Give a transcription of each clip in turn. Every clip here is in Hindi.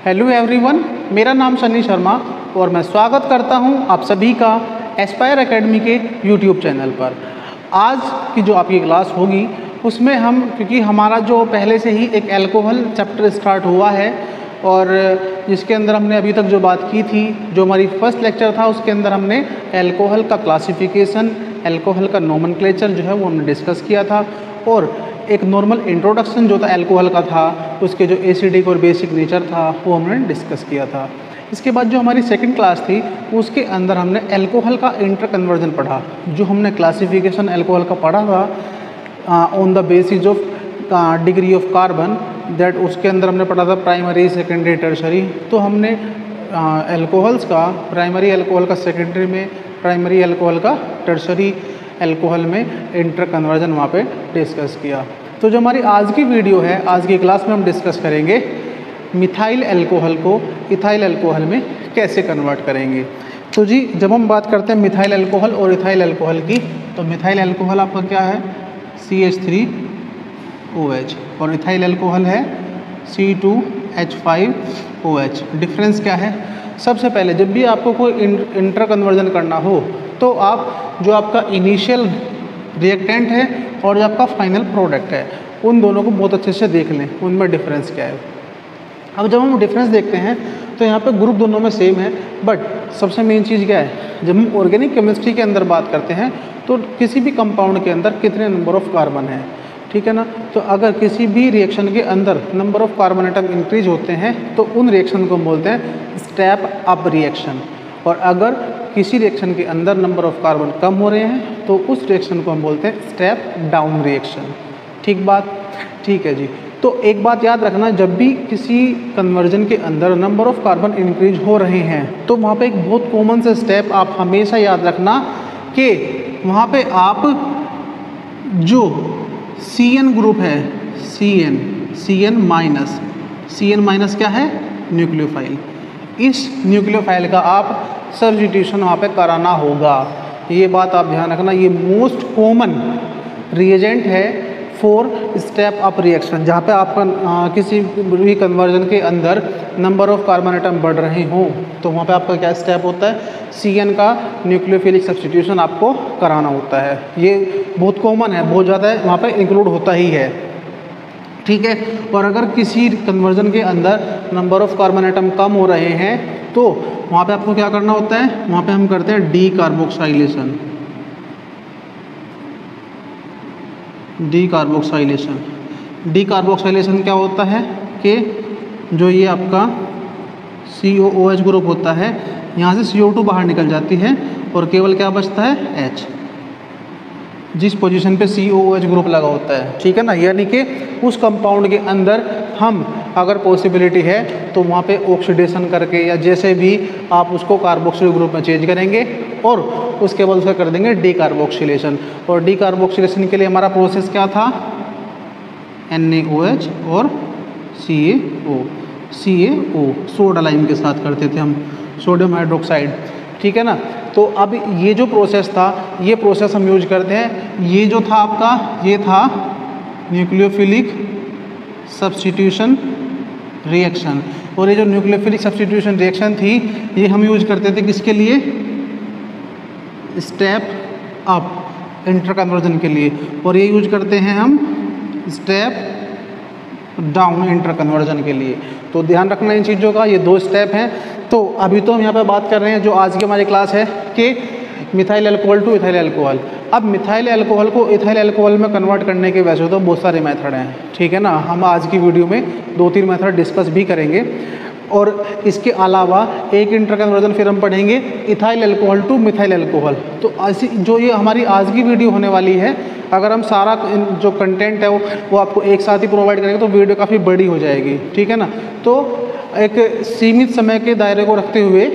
हेलो एवरीवन, मेरा नाम सनी शर्मा और मैं स्वागत करता हूं आप सभी का एस्पायर एकेडमी के यूट्यूब चैनल पर। आज की जो आपकी क्लास होगी उसमें हम, क्योंकि हमारा जो पहले से ही एक अल्कोहल चैप्टर स्टार्ट हुआ है और जिसके अंदर हमने अभी तक जो बात की थी, जो हमारी फर्स्ट लेक्चर था उसके अंदर हमने अल्कोहल का क्लासिफिकेशन, अल्कोहल का नोमेनक्लेचर जो है वो हमने डिस्कस किया था और एक नॉर्मल इंट्रोडक्शन जो था अल्कोहल का था, उसके जो एसिडिक और बेसिक नेचर था वो हमने डिस्कस किया था। इसके बाद जो हमारी सेकंड क्लास थी उसके अंदर हमने अल्कोहल का इंटर कन्वर्जन पढ़ा। जो हमने क्लासिफिकेशन अल्कोहल का पढ़ा था on the basis of degree of carbon, that उसके अंदर हमने पढ़ा था प्राइमरी, सेकेंडरी, टर्शरी। तो हमने अल्कोहल्स का प्राइमरी अल्कोहल का सेकेंडरी में, प्राइमरी अल्कोहल का टर्शरी अल्कोहल में इंटर कन्वर्जन वहाँ पे डिस्कस किया। तो जो हमारी आज की वीडियो है, आज की क्लास में हम डिस्कस करेंगे मिथाइल अल्कोहल को इथाइल अल्कोहल में कैसे कन्वर्ट करेंगे। तो जी, जब हम बात करते हैं मिथाइल अल्कोहल और इथाइल अल्कोहल की, तो मिथाइल अल्कोहल आपका क्या है CH3OH और इथाइल अल्कोहल है C2H5OH। डिफरेंस क्या है? सबसे पहले जब भी आपको कोई इंटर कन्वर्जन करना हो तो आप जो आपका इनिशियल रिएक्टेंट है और जो आपका फाइनल प्रोडक्ट है उन दोनों को बहुत अच्छे से देख लें, उनमें डिफरेंस क्या है। अब जब हम डिफरेंस देखते हैं तो यहाँ पे ग्रुप दोनों में सेम है, बट सबसे मेन चीज़ क्या है, जब हम ऑर्गेनिक केमिस्ट्री के अंदर बात करते हैं तो किसी भी कंपाउंड के अंदर कितने नंबर ऑफ कार्बन है, ठीक है ना। तो अगर किसी भी रिएक्शन के अंदर number of carbon atom increase होते हैं तो उन रिएक्शन को हम बोलते हैं स्टेप अप रिएक्शन, और अगर किसी रिएक्शन के अंदर नंबर ऑफ कार्बन कम हो रहे हैं तो उस रिएक्शन को हम बोलते हैं स्टेप डाउन रिएक्शन। ठीक बात? ठीक है जी। तो एक बात याद रखना, जब भी किसी कन्वर्जन के अंदर नंबर ऑफ कार्बन इंक्रीज हो रहे हैं तो वहाँ पे एक बहुत कॉमन सा स्टेप आप हमेशा याद रखना कि वहाँ पे आप जो CN ग्रुप है, CN माइनस क्या है? न्यूक्लियोफाइल। इस न्यूक्लियोफाइल का आप सब्स्टिट्यूशन वहाँ पे कराना होगा। ये बात आप ध्यान रखना, ये मोस्ट कॉमन रिएजेंट है फॉर स्टेप अप रिएक्शन, जहाँ पे आपका किसी भी कन्वर्जन के अंदर नंबर ऑफ कार्बन एटम बढ़ रहे हों तो वहाँ पे आपका क्या स्टेप होता है? CN का न्यूक्लियोफिलिक सब्स्टिट्यूशन आपको कराना होता है। ये बहुत कॉमन है, बहुत ज़्यादा वहाँ पे इंक्लूड होता ही है, ठीक है। और अगर किसी कन्वर्जन के अंदर नंबर ऑफ कार्बन एटम कम हो रहे हैं तो वहाँ पे आपको क्या करना होता है? वहाँ पे हम करते हैं डीकार्बोक्साइलेशन। डीकार्बोक्साइलेशन क्या होता है कि जो ये आपका COOH ग्रुप होता है, यहाँ से CO2 बाहर निकल जाती है और केवल क्या बचता है? H, जिस पोजीशन पे COOH ग्रुप लगा होता है, ठीक है ना। यानी कि उस कंपाउंड के अंदर हम अगर पॉसिबिलिटी है तो वहाँ पे ऑक्सीडेशन करके या जैसे भी आप उसको कार्बोक्सिल ग्रुप में चेंज करेंगे और उसके बाद उसका कर देंगे डीकार्बोक्सिलेशन। और डीकार्बोक्सिलेशन के लिए हमारा प्रोसेस क्या था? NaOH और CaO सोडा लाइम के साथ करते थे हम, सोडियम हाइड्रोक्साइड, ठीक है ना। तो अब ये जो प्रोसेस था, ये प्रोसेस हम यूज करते हैं। ये जो था आपका, ये था न्यूक्लियोफिलिक सब्स्टिट्यूशन रिएक्शन, और ये जो न्यूक्लियोफिलिक सब्स्टिट्यूशन रिएक्शन थी ये हम यूज करते थे किसके लिए? स्टेप अप इंटर कन्वर्जन के लिए, और ये यूज करते हैं हम स्टेप डाउन इंटर कन्वर्जन के लिए। तो ध्यान रखना इन चीज़ों का, ये दो स्टेप हैं। तो अभी तो हम यहाँ पे बात कर रहे हैं जो आज की हमारी क्लास है कि methyl alcohol two ethyl alcohol. अब मिथाइल अल्कोहल को इथाइल अल्कोहल में कन्वर्ट करने के वैसे तो बहुत सारे मेथड हैं, ठीक है ना। हम आज की वीडियो में 2-3 मेथड डिस्कस भी करेंगे और इसके अलावा एक इंटर कन्वर्जन फिर हम पढ़ेंगे ethyl alcohol two methyl alcohol. तो ऐसी जो ये हमारी आज की वीडियो होने वाली है, अगर हम सारा जो कंटेंट है वो आपको एक साथ ही प्रोवाइड करेंगे तो वीडियो काफ़ी बड़ी हो जाएगी, ठीक है ना। तो एक सीमित समय के दायरे को रखते हुए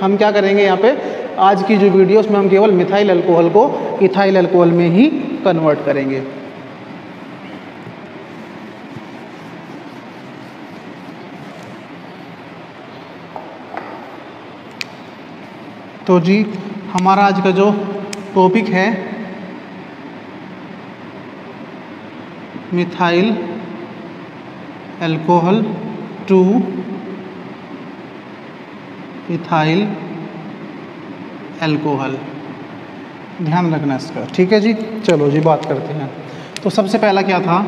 हम क्या करेंगे, यहाँ पे आज की जो वीडियो उसमें हम केवल मिथाइल अल्कोहल को इथाइल अल्कोहल में ही कन्वर्ट करेंगे। तो जी, हमारा आज का जो टॉपिक है methyl alcohol two ethyl alcohol, ध्यान रखना इसका, ठीक है जी। चलो जी बात करते हैं। तो सबसे पहला क्या था,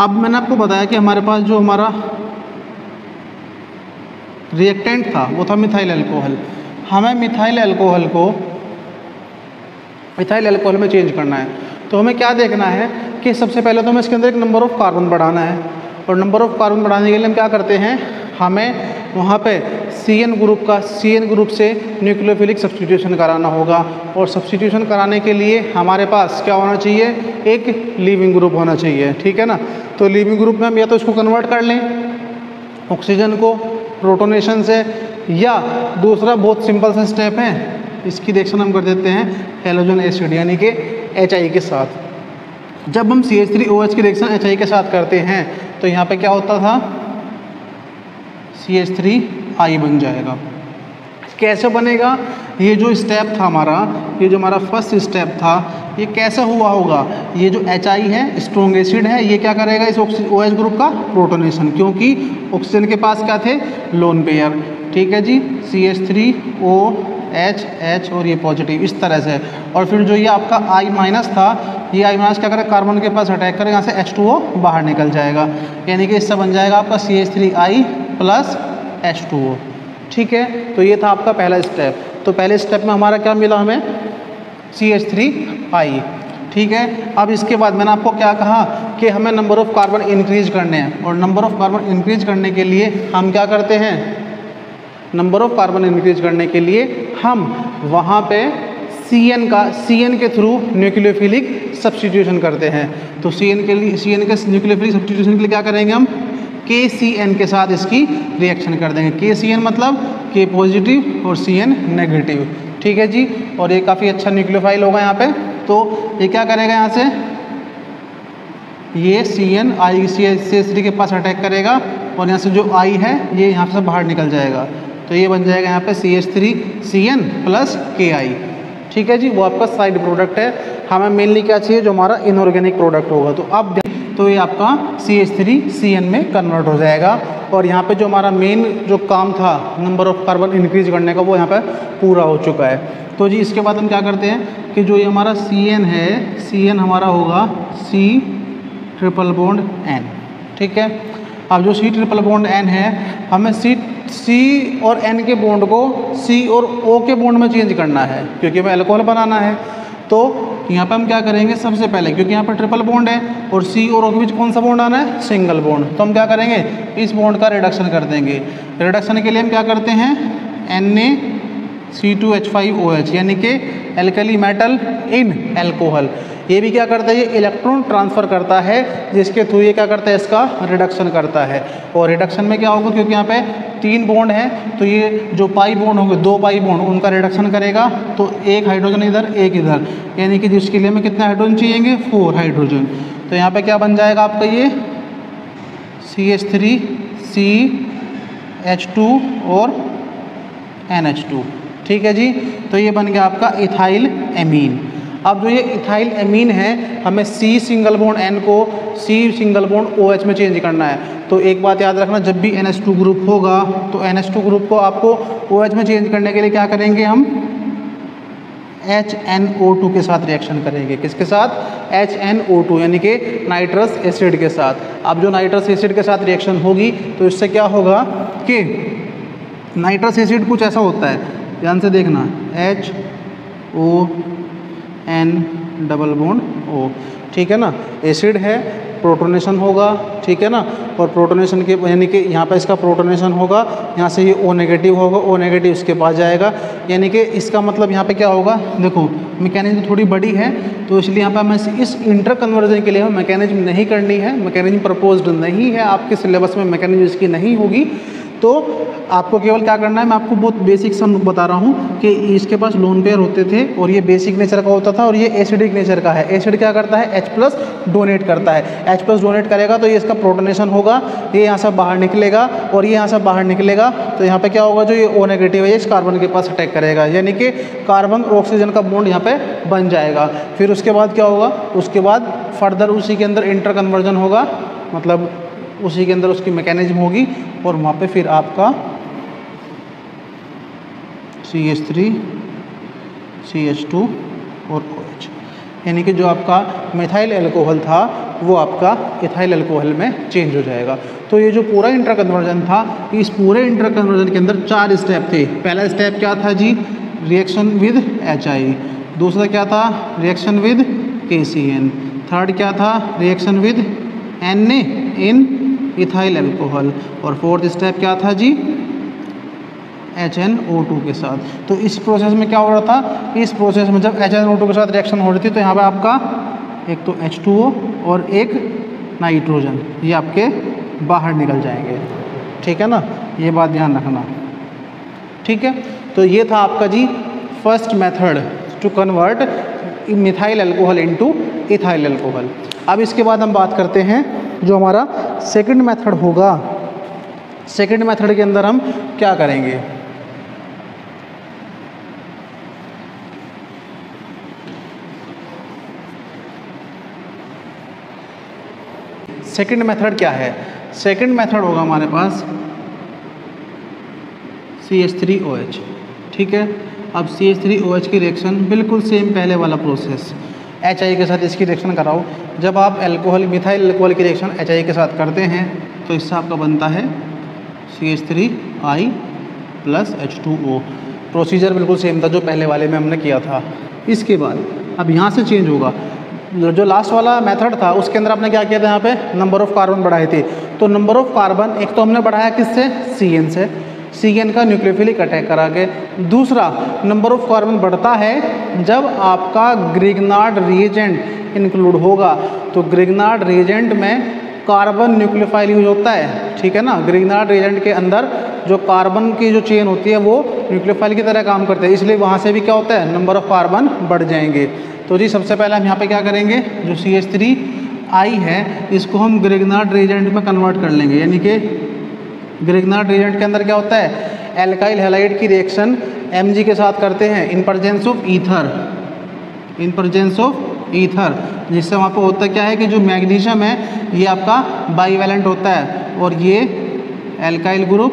अब मैंने आपको बताया कि हमारे पास जो हमारा रिएक्टेंट था वो था मिथाइल अल्कोहल। हमें मिथाइल अल्कोहल में चेंज करना है। तो हमें क्या देखना है कि सबसे पहले तो हमें इसके अंदर एक नंबर ऑफ़ कार्बन बढ़ाना है, और नंबर ऑफ़ कार्बन बढ़ाने के लिए हम क्या करते हैं, हमें वहाँ पे CN ग्रुप से न्यूक्लियोफिलिक सब्स्टिट्यूशन कराना होगा। और सब्स्टिट्यूशन कराने के लिए हमारे पास क्या होना चाहिए, एक लीविंग ग्रुप होना चाहिए, ठीक है ना। तो लीविंग ग्रुप में हम या तो इसको कन्वर्ट कर लें ऑक्सीजन को प्रोटोनेशन से, या दूसरा बहुत सिंपल सा स्टेप है, इसकी रिएक्शन हम कर देते हैं हैलोजन एसिड यानी कि HI के साथ। जब हम CH3OH की रिएक्शन HI के साथ करते हैं तो यहाँ पे क्या होता था, CH3I बन जाएगा। कैसे बनेगा, ये जो स्टेप था हमारा, ये जो हमारा फर्स्ट स्टेप था, ये कैसे हुआ होगा, ये जो HI है स्ट्रॉन्ग एसिड है, ये क्या करेगा इस OH ग्रुप का प्रोटोनेशन, क्योंकि ऑक्सीजन के पास क्या थे, लोन पेयर, ठीक है जी, CH3OH H और ये पॉजिटिव इस तरह से। और फिर जो ये आपका I- था, ये I- क्या करेगा, कार्बन के पास अटैक करेगा, यहाँ से H2O बाहर निकल जाएगा, यानी कि इससे बन जाएगा आपका CH3I प्लस H2O, ठीक है। तो ये था आपका पहला स्टेप। तो पहले स्टेप में हमारा क्या मिला, हमें CH3I, ठीक है। अब इसके बाद मैंने आपको क्या कहा कि हमें नंबर ऑफ़ कार्बन इंक्रीज करने हैं, और नंबर ऑफ़ कार्बन इंक्रीज करने के लिए हम क्या करते हैं, नंबर ऑफ़ कार्बन इंक्रीज करने के लिए हम वहाँ पे CN के थ्रू न्यूक्लियोफिलिक सब्स्टिट्यूशन करते हैं। तो CN के न्यूक्लियोफिलिक सब्स्टिट्यूशन के लिए क्या करेंगे, हम KCN के साथ इसकी रिएक्शन कर देंगे। KCN मतलब K पॉजिटिव और CN नेगेटिव, ठीक है जी। और ये काफ़ी अच्छा न्यूक्लियोफाइल होगा यहाँ पे। तो ये क्या करेगा, यहाँ से ये CN CH3 के पास अटैक करेगा, और यहाँ से जो I है ये यहाँ से बाहर निकल जाएगा। तो ये बन जाएगा यहाँ पे CH3CN प्लस KI, ठीक है जी। वो आपका साइड प्रोडक्ट है। हमें मेनली क्या चाहिए, जो हमारा इनऑर्गेनिक प्रोडक्ट होगा। तो अब तो ये आपका CH3CN में कन्वर्ट हो जाएगा, और यहाँ पे जो हमारा मेन जो काम था नंबर ऑफ़ कार्बन इंक्रीज करने का, वो यहाँ पे पूरा हो चुका है। तो जी इसके बाद हम क्या करते हैं कि जो ये हमारा CN है, CN हमारा होगा C∧N, ठीक है। अब जो C∧N है, हमें C और N के बॉन्ड को C और O के बॉन्ड में चेंज करना है, क्योंकि हमें अल्कोहल बनाना है। तो यहाँ पे हम क्या करेंगे, सबसे पहले क्योंकि यहाँ पर ट्रिपल बॉन्ड है और C और O के बीच कौन सा बॉन्ड आना है, सिंगल बॉन्ड, तो हम क्या करेंगे, इस बॉन्ड का रिडक्शन कर देंगे। रिडक्शन के लिए हम क्या करते हैं, Na(C2H5OH) यानी कि एल्कली मेटल इन एल्कोहल। ये भी क्या करता है, ये इलेक्ट्रॉन ट्रांसफ़र करता है, जिसके थ्रू ये क्या करता है, इसका रिडक्शन करता है। और रिडक्शन में क्या होगा, क्योंकि यहाँ पे 3 बॉन्ड है, तो ये जो पाई बॉन्ड होंगे, 2 पाई बॉन्ड, उनका रिडक्शन करेगा। तो एक हाइड्रोजन इधर, एक इधर, यानी कि जिसके लिए हमें कितने हाइड्रोजन चाहिएंगे, 4 हाइड्रोजन। तो यहाँ पे क्या बन जाएगा आपका ये CH3CH2 और NH2, ठीक है जी। तो ये बन गया आपका इथाइल एमीन। अब जो ये इथाइल एमीन है, हमें C सिंगल बॉन्ड N को C सिंगल बॉन्ड OH में चेंज करना है। तो एक बात याद रखना, जब भी NH2 ग्रुप होगा तो NH2 ग्रुप को आपको OH में चेंज करने के लिए क्या करेंगे, हम HNO2 के साथ रिएक्शन करेंगे। किसके साथ, HNO2 यानी कि नाइट्रस एसिड के साथ। अब जो नाइट्रस एसिड के साथ रिएक्शन होगी तो इससे क्या होगा कि नाइट्रस एसिड कुछ ऐसा होता है, ध्यान से देखना, HON_O, ठीक है ना, एसिड है, प्रोटोनेशन होगा, ठीक है ना। और प्रोटोनेशन के यानी कि यहाँ पे इसका प्रोटोनेशन होगा, यहाँ से ये O नेगेटिव होगा, O नेगेटिव इसके पास जाएगा, यानी कि इसका मतलब यहाँ पे क्या होगा, देखो मैकेनिज्म थोड़ी बड़ी है, तो इसलिए यहाँ पे हमें इस इंटर कन्वर्जन के लिए हमें मैकेनिज्म नहीं करनी है, मैकेनिज्म प्रपोज्ड नहीं है, आपके सिलेबस में मैकेनिज्म इसकी नहीं होगी। तो आपको केवल क्या करना है, मैं आपको बहुत बेसिक सा बता रहा हूँ कि इसके पास लोन पेयर होते थे और ये बेसिक नेचर का होता था, और ये एसिडिक नेचर का है। एसिड क्या करता है, H+ डोनेट करता है, H+ डोनेट करेगा तो ये इसका प्रोटोनेशन होगा, ये यहाँ से बाहर निकलेगा और ये यहाँ से बाहर निकलेगा। तो यहाँ पे क्या होगा, जो ये O नेगेटिव है, ये इस कार्बन के पास अटैक करेगा, यानी कि कार्बन और ऑक्सीजन का बॉन्ड यहाँ पे बन जाएगा। फिर उसके बाद क्या होगा, उसके बाद फर्दर उसी के अंदर इंटर कन्वर्जन होगा, मतलब उसी के अंदर उसकी मैकेनिज्म होगी, और वहाँ पे फिर आपका CH3 CH2 और OH, यानी कि जो आपका मिथाइल अल्कोहल था वो आपका इथाइल अल्कोहल में चेंज हो जाएगा। तो ये जो पूरा इंटर कन्वर्जन था, इस पूरे इंटर कन्वर्जन के अंदर 4 स्टेप थे। पहला स्टेप क्या था जी? Reaction with HI। दूसरा क्या था? Reaction with KCN। थर्ड क्या था? Reaction with Na in ethyl alcohol. और फोर्थ स्टेप क्या था जी? HNO2 के साथ। तो इस प्रोसेस में क्या हो रहा था? इस प्रोसेस में जब HNO2 के साथ रिएक्शन हो रही थी तो यहाँ पे आपका एक तो H2O और एक नाइट्रोजन ये आपके बाहर निकल जाएंगे, ठीक है ना? ये बात ध्यान रखना, ठीक है? तो ये था आपका जी first method to convert methyl alcohol into ethyl alcohol. अब इसके बाद हम बात करते हैं जो हमारा सेकंड मेथड होगा। सेकंड मेथड के अंदर हम क्या करेंगे? सेकंड मेथड क्या है? सेकंड मेथड होगा हमारे पास CH3OH, ठीक है? अब CH3OH की रिएक्शन बिल्कुल सेम पहले वाला प्रोसेस, HI के साथ इसकी रिएक्शन कराओ। जब आप अल्कोहल मिथाइल अल्कोहल की रिएक्शन HI के साथ करते हैं तो इससे आपका बनता है CH3I प्लस H2O। प्रोसीजर बिल्कुल सेम था जो पहले वाले में हमने किया था। इसके बाद अब यहाँ से चेंज होगा। जो लास्ट वाला मेथड था उसके अंदर आपने क्या किया था? यहाँ पे नंबर ऑफ़ कार्बन बढ़ाए थे। तो नंबर ऑफ़ कार्बन एक तो हमने बढ़ाया किससे? CN से, CN का न्यूक्लियोफिलिक अटैक करा के। दूसरा नंबर ऑफ़ कार्बन बढ़ता है जब आपका ग्रिग्नार्ड रिएजेंट इंक्लूड होगा। तो ग्रिग्नार्ड रिएजेंट में कार्बन न्यूक्लियोफाइल यूज होता है, ठीक है ना? ग्रिग्नार्ड रिएजेंट के अंदर जो कार्बन की जो चेन होती है वो न्यूक्लियोफाइल की तरह काम करते हैं, इसलिए वहाँ से भी क्या होता है? नंबर ऑफ़ कार्बन बढ़ जाएंगे। तो जी सबसे पहले हम यहाँ पे क्या करेंगे? जो CH3I है इसको हम ग्रिग्नार्ड रिएजेंट में कन्वर्ट कर लेंगे, यानी कि ग्रिग्नार्ड रिएजेंट के अंदर क्या होता है? एल्काइल हैलाइड की रिएक्शन Mg के साथ करते हैं in presence of ether, in presence of ether, जिससे वहाँ पे होता क्या है कि जो मैग्नीशियम है ये आपका बाईवैलेंट होता है और ये एल्काइल ग्रुप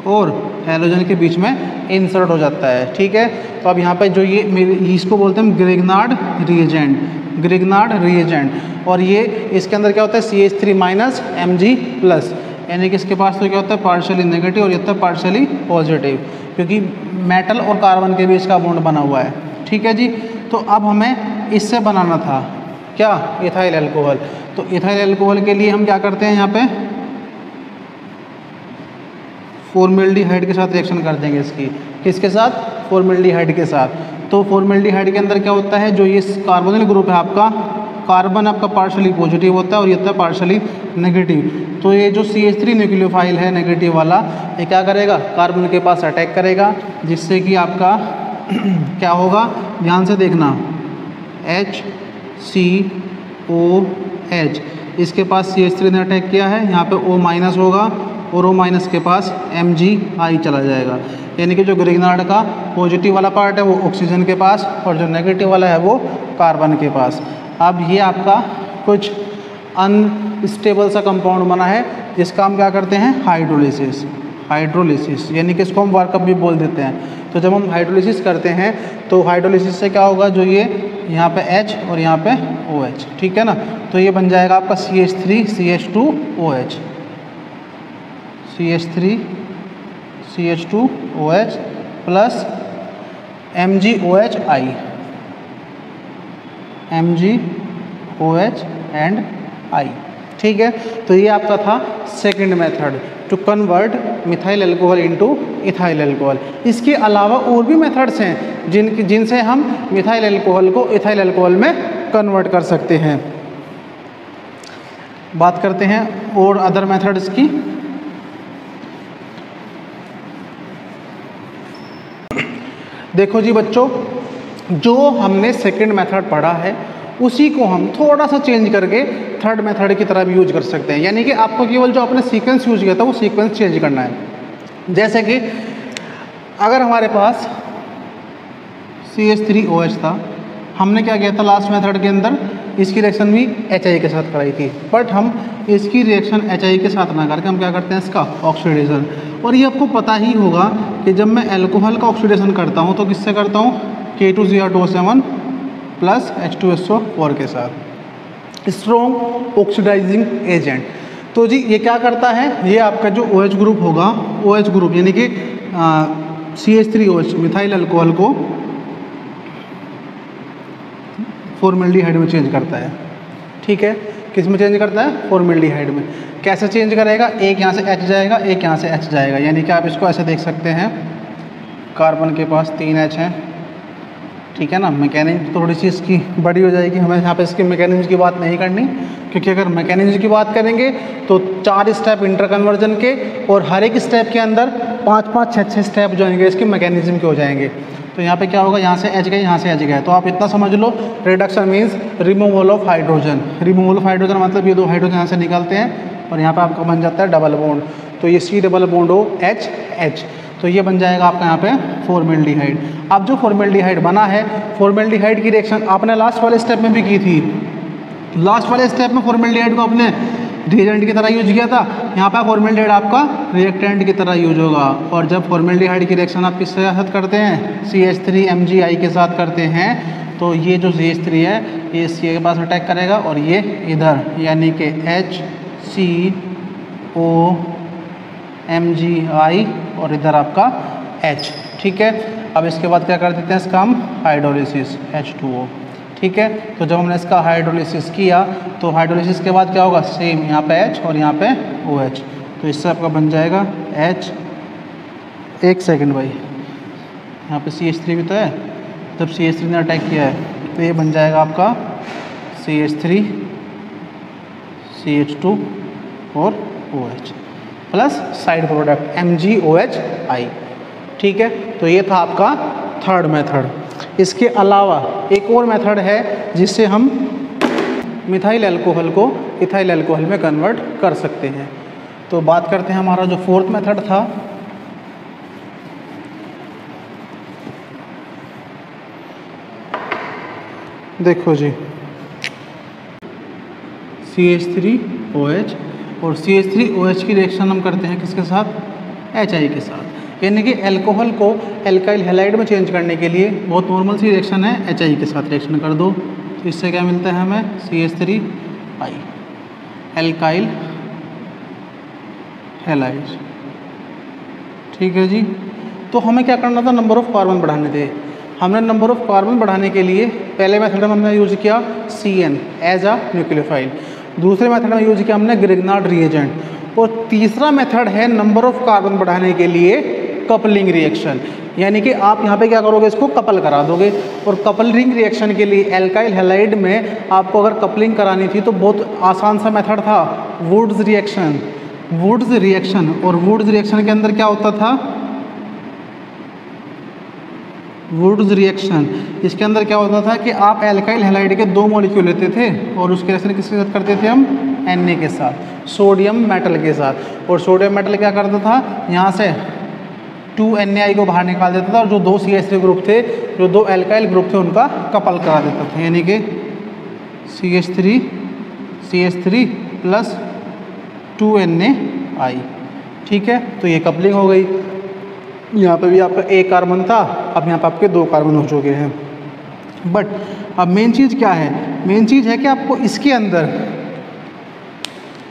और हैलोजन के बीच में इंसर्ट हो जाता है, ठीक है? तो अब यहाँ पे जो ये इसको बोलते हैं ग्रिग्नार्ड रिएजेंट, ग्रिग्नार्ड रिएजेंट। और ये इसके अंदर क्या होता है? CH3 माइनस Mg प्लस, यानी कि इसके पास तो क्या होता है? पार्शियली नेगेटिव और ये होता है पार्शियली पॉजिटिव, क्योंकि मेटल और कार्बन के बीच का बॉन्ड बना हुआ है, ठीक है जी? तो अब हमें इससे बनाना था क्या? Ethyl alcohol. तो इथाइल अल्कोहल के लिए हम क्या करते हैं? यहाँ पे फॉर्मेल्डिहाइड के साथ रिएक्शन कर देंगे इसकी। किसके साथ? फॉर्मेल्डिहाइड के साथ। तो फॉर्मेल्डिहाइड के अंदर क्या होता है? जो ये कार्बोनिल ग्रुप है आपका, कार्बन आपका पार्शियली पॉजिटिव होता है और ये होता है पार्शियली नेगेटिव। तो ये जो CH3 न्यूक्लियोफाइल है नेगेटिव वाला, ये क्या करेगा? कार्बन के पास अटैक करेगा, जिससे कि आपका क्या होगा? ध्यान से देखना, HCOH, इसके पास CH3 ने अटैक किया है, यहाँ पे O माइनस होगा और O माइनस के पास MgI चला जाएगा, यानी कि जो ग्रिग्नार्ड का पॉजिटिव वाला पार्ट है वो ऑक्सीजन के पास और जो नेगेटिव वाला है वो कार्बन के पास। अब ये आपका कुछ अनस्टेबल सा कंपाउंड बना है जिसका हम क्या करते हैं? हाइड्रोलिसिस, हाइड्रोलिसिस, यानी कि इसको हम वर्कअप भी बोल देते हैं। तो जब हम हाइड्रोलिसिस करते हैं तो हाइड्रोलिसिस से क्या होगा? जो ये यहाँ पे H और यहाँ पे OH, ठीक है ना? तो ये बन जाएगा आपका CH3 CH2OH, CH3 CH2OH plus MgOHI, MgOH and I, ठीक है? तो ये आपका था second method to convert methyl alcohol into ethyl alcohol. इसके अलावा और भी मेथड्स हैं जिनसे हम मिथाइल अल्कोहल को इथाइल अल्कोहल में कन्वर्ट कर सकते हैं। बात करते हैं और अदर मेथड्स की। देखो जी बच्चों, जो हमने सेकंड मेथड पढ़ा है उसी को हम थोड़ा सा चेंज करके थर्ड मेथड की तरह भी यूज कर सकते हैं, यानी कि आपको केवल जो आपने सीक्वेंस यूज किया था वो सीक्वेंस चेंज करना है। जैसे कि अगर हमारे पास CH3OH था, हमने क्या किया था लास्ट मेथड के अंदर? इसकी रिएक्शन भी HI के साथ कराई थी, बट हम इसकी रिएक्शन HI के साथ ना करके हम क्या करते हैं इसका ऑक्सीडेशन। और ये आपको पता ही होगा कि जब मैं अल्कोहल का ऑक्सीडेशन करता हूँ तो किससे करता हूँ, K2Cr2O7 प्लस H2SO4 के साथ, स्ट्रॉन्ग ऑक्सीडाइजिंग एजेंट। तो जी ये क्या करता है, ये आपका जो OH ग्रुप होगा, OH ग्रुप यानी कि CH3OH मिथाइल अल्कोहल को फॉर्मेल्डिहाइड में चेंज करता है। ठीक है, किस में चेंज करता है, फॉर्मेल्डिहाइड में। कैसे चेंज करेगा, एक यहाँ से H जाएगा, एक यहाँ से H जाएगा, यानी कि आप इसको ऐसे देख सकते हैं, कार्बन के पास 3 H हैं, ठीक है ना। मैकेनिज्म थोड़ी सी इसकी बड़ी हो जाएगी, हमें यहाँ पे इसकी मैकेनिज्म की बात नहीं करनी, क्योंकि अगर मैकेनिज्म की बात करेंगे तो 4 स्टेप इंटर कन्वर्जन के, और हर एक स्टेप के अंदर 5-5, 6-6 स्टेप जो आएंगे इसके मैकेनिज्म के हो जाएंगे। तो यहाँ पे क्या होगा, यहाँ से H गए, यहाँ से H गए, तो आप इतना समझ लो, reduction means removal of hydrogen. Removal of hydrogen मतलब ये 2 हाइड्रोजन यहाँ से निकलते हैं और यहाँ पे आपका बन जाता है डबल बॉन्ड, तो ये C double bond O H H, तो ये बन जाएगा आपका यहाँ पे फॉर्मेल्डिहाइड। अब जो फॉर्मेल्डिहाइड बना है, फॉर्मेल्डिहाइड की रिएक्शन आपने लास्ट वाले स्टेप में भी की थी। लास्ट वाले स्टेप में फॉर्मेल्डिहाइड को आपने रिएजेंट की तरह यूज किया था, यहाँ पे फॉर्मेल्डिहाइड आपका रिएक्टेंट की तरह यूज होगा। और जब फॉर्मेल्डिहाइड की रिएक्शन आप किसके साथ करते हैं, CH3MgI के साथ करते हैं, तो ये जो CH3 है ये Ca के पास अटैक करेगा और ये इधर, यानी कि HCOMgI और इधर आपका H। ठीक है, अब इसके बाद क्या कर देते हैं इसका हम हाइड्रोलिसिस, H2O। ठीक है, तो जब हमने इसका हाइड्रोलिसिस किया तो हाइड्रोलिसिस के बाद क्या होगा, सेम यहाँ पे H और यहाँ पे OH, तो इससे आपका बन जाएगा H। एक सेकंड भाई, यहाँ पे CH3 भी तो है, जब CH3 ने अटैक किया है तो ये बन जाएगा आपका CH3 CH2 और OH plus side product MgOHI। ठीक है, तो ये था आपका थर्ड मेथड। इसके अलावा एक और मेथड है जिससे हम मिथाइल अल्कोहल को इथाइल अल्कोहल में कन्वर्ट कर सकते हैं। तो बात करते हैं हमारा जो फोर्थ मेथड था, देखो जी, CH3OH और CH3OH की रिएक्शन हम करते हैं किसके साथ, HI के साथ, यानी कि अल्कोहल को एल्काइल हैलाइड में चेंज करने के लिए बहुत नॉर्मल सी रिएक्शन है, HI के साथ रिएक्शन कर दो, तो इससे क्या मिलता है हमें, CH3I एल्काइल हैलाइड। ठीक है जी, तो हमें क्या करना था, नंबर ऑफ कार्बन बढ़ाने थे। हमने नंबर ऑफ कार्बन बढ़ाने के लिए पहले मेथड में हमने यूज किया CN एज अ न्यूक्लियोफाइल, दूसरे मेथड में यूज किया हमने ग्रिग्नार्ड रिएजेंट, और तीसरा मेथड है नंबर ऑफ कार्बन बढ़ाने के लिए कपलिंग रिएक्शन, यानी कि आप यहाँ पे क्या करोगे, इसको कपल करा दोगे। और कपलिंग रिएक्शन के लिए एल्काइल हैलाइड में आपको अगर कपलिंग करानी थी तो बहुत आसान सा मेथड था, वुड्स रिएक्शन। वुड्स रिएक्शन, और वुड्स रिएक्शन के अंदर क्या होता था, वुड्स रिएक्शन, इसके अंदर क्या होता था कि आप एल्काइल हैलाइड के 2 मॉलिक्यूल लेते थे और उसके रिएक्शन किसके साथ करते थे हम, Na के साथ, सोडियम मेटल के साथ, और सोडियम मेटल क्या करता था, यहाँ से 2Na को बाहर निकाल देता था और जो 2 CH3 ग्रुप थे, जो 2 एल्काइल ग्रुप थे उनका कपल करा देता था, यानी कि CH3 प्लस 2NaI। ठीक है, तो ये कपलिंग हो गई। यहाँ पे भी आपका एक कार्बन था, अब यहाँ पे आपके 2 कार्बन हो चुके हैं। बट अब मेन चीज़ क्या है, मेन चीज़ है कि आपको इसके अंदर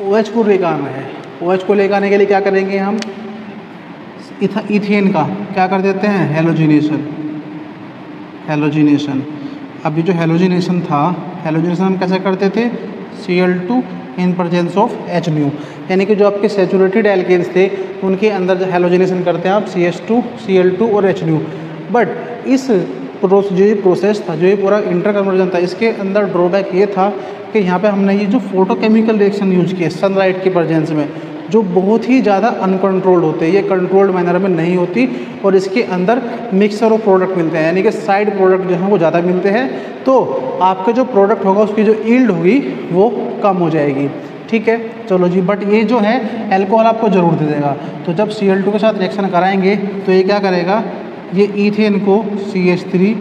OH को लेकर आना है। OH को लेकर आने के लिए क्या करेंगे हम, इथेन का क्या कर देते हैं, हेलोजिनेशन। अभी जो हेलोजिनेशन था, हेलोजिनेशन हम कैसे करते थे, Cl2 in presence of H-, यानी कि जो आपके सैचुरेटेड एल्केन्स थे उनके अंदर जो हेलोजिनेशन करते हैं आप CH2 Cl2 और H-। बट इस जो ये प्रोसेस था, जो ये पूरा इंटर कन्वर्जन था, इसके अंदर ड्रॉबैक ये था कि यहाँ पे हमने ये जो फोटोकेमिकल रिएक्शन यूज किए सनलाइट के प्रेजेंस में, जो बहुत ही ज़्यादा अनकंट्रोल्ड होते हैं, ये कंट्रोल्ड मैनर में नहीं होती, और इसके अंदर मिक्सर ऑफ प्रोडक्ट मिलते हैं, यानी कि साइड प्रोडक्ट जो हैं वो ज़्यादा मिलते हैं, तो आपका जो प्रोडक्ट होगा उसकी जो यील्ड होगी वो कम हो जाएगी। ठीक है, चलो जी, बट ये जो है अल्कोहल आपको ज़रूर दे देगा। तो जब Cl2 के साथ रिएक्शन कराएंगे तो ये क्या करेगा, ये इथेन को CH3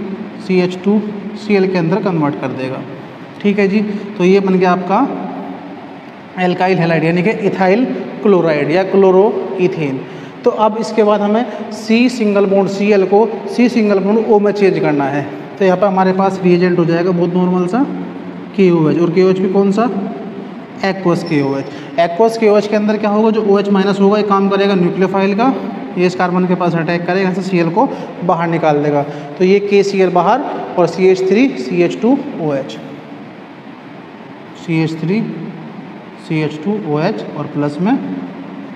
CH2 Cl के अंदर कन्वर्ट कर देगा। ठीक है जी। तो ये बन गया आपका एल्काइल हैलाइड यानी कि इथाइल क्लोराइड या क्लोरोइथेन। तो अब इसके बाद हमें C सिंगल बॉन्ड Cl को C सिंगल बॉन्ड O में चेंज करना है। तो यहाँ पर हमारे पास रिएजेंट हो जाएगा बहुत नॉर्मल सा KOH, और KOH भी कौन सा, एक्वस KOH। एक्वस KOH के अंदर क्या होगा, जो OH माइनस होगा ये काम करेगा न्यूक्लियोफाइल का, ये इस कार्बन के पास अटैक करेगा, यहाँ से Cl को बाहर निकाल देगा। तो ये KCl बाहर और CH3 CH2OH, CH3 CH2OH और प्लस में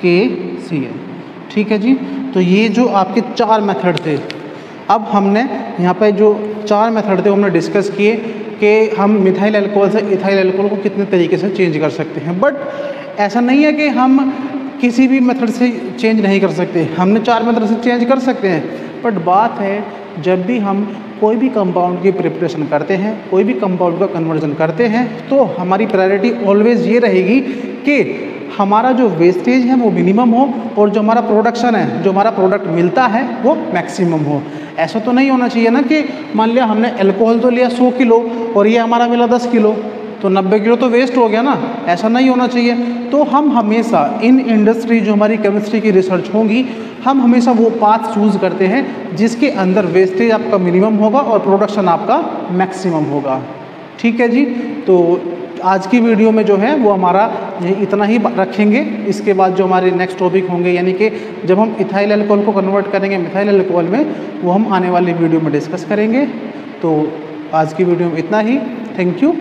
KCl। ठीक है जी। तो ये जो आपके 4 मेथड थे, अब हमने यहाँ पे जो 4 मेथड थे वो हमने डिस्कस किए कि हम मिथाइल अल्कोहल से इथाइल अल्कोहल को कितने तरीके से चेंज कर सकते हैं। बट ऐसा नहीं है कि हम किसी भी मेथड से चेंज नहीं कर सकते, हमने 4 मेथड से चेंज कर सकते हैं। बट बात है जब भी हम कोई भी कंपाउंड की प्रिपरेशन करते हैं, कोई भी कंपाउंड का कन्वर्जन करते हैं, तो हमारी प्रायोरिटी ऑलवेज ये रहेगी कि हमारा जो वेस्टेज है वो मिनिमम हो और जो हमारा प्रोडक्शन है, जो हमारा प्रोडक्ट मिलता है वो मैक्सिमम हो। ऐसा तो नहीं होना चाहिए ना कि मान लिया हमने अल्कोहल तो लिया 100 किलो और ये हमारा मिला 10 किलो, तो 90 किलो तो वेस्ट हो गया ना, ऐसा नहीं होना चाहिए। तो हम हमेशा इन इंडस्ट्री जो हमारी केमिस्ट्री की रिसर्च होगी, हम हमेशा वो पाथ चूज़ करते हैं जिसके अंदर वेस्टेज आपका मिनिमम होगा और प्रोडक्शन आपका मैक्सिमम होगा। ठीक है जी। तो आज की वीडियो में जो है वो हमारा इतना ही रखेंगे। इसके बाद जो हमारे नेक्स्ट टॉपिक होंगे, यानी कि जब हम इथाइल अल्कोहल को कन्वर्ट करेंगे मिथाइल अल्कोहल में, वो हम आने वाली वीडियो में डिस्कस करेंगे। तो आज की वीडियो में इतना ही। Thank you.